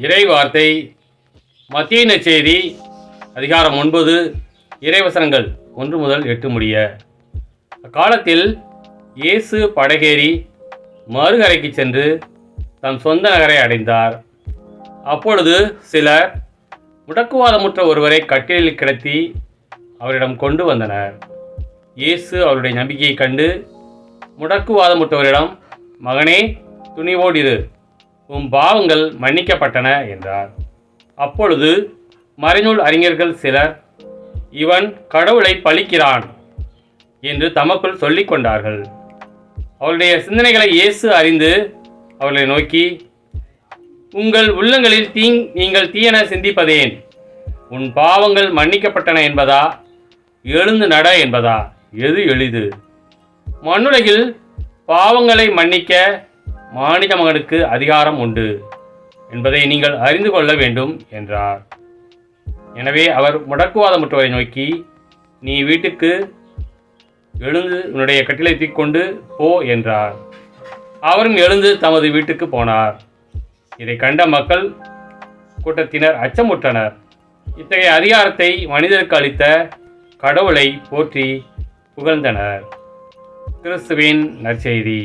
இறை வார்த்தை மத்தேயு நற்செய்தி அதிகாரம் 9 இறைவசனங்கள் 1 முதல் 8 முடிய. அக்காலத்தில் இயேசு படகேறி மறுகரைக்கு சென்று தம் சொந்த நகரை அடைந்தார். அப்பொழுது சிலர் முடக்குவாதமுற்ற ஒருவரை கட்டிலில் கிடத்தி அவரிடம் கொண்டு வந்தனர். இயேசு அவருடைய நம்பிக்கையை கண்டு முடக்குவாதமுற்றவரிடம், மகனே, துணிவோடிரு, உம் பாவங்கள் மன்னிக்கப்பட்டன என்றார். அப்பொழுது மறைநூல் அறிஞர்கள் சிலர், இவன் கடவுளை பழிக்கிறான் என்று தமக்குள் சொல்லிக் கொண்டார்கள். அவருடைய சிந்தனைகளை இயேசு அறிந்து அவர்களை நோக்கி, உங்கள் உள்ளங்களில் நீங்கள் தீயென சிந்திப்பதேன்? உன் பாவங்கள் மன்னிக்கப்பட்டன என்பதா, எழுந்து நட என்பதா? எது எளிது? மண்ணுலகில் பாவங்களை மன்னிக்க மானிட மகனுக்கு அதிகாரம் உண்டு என்பதை நீங்கள் அறிந்து கொள்ள வேண்டும் என்றார். எனவே அவர் முடக்குவாதமுற்றவரை நோக்கி, நீ வீட்டுக்கு எழுந்து உன்னுடைய கட்டிலை தூக்கிக்கொண்டு போ என்றார். அவரும் எழுந்து தமது வீட்டுக்கு போனார். இதை கண்ட மக்கள் கூட்டத்தினர் அச்சமுற்றனர். இத்தகைய அதிகாரத்தை மனிதருக்கு அளித்த கடவுளை போற்றி புகழ்ந்தனர். கிறிஸ்துவின் நற்செய்தி.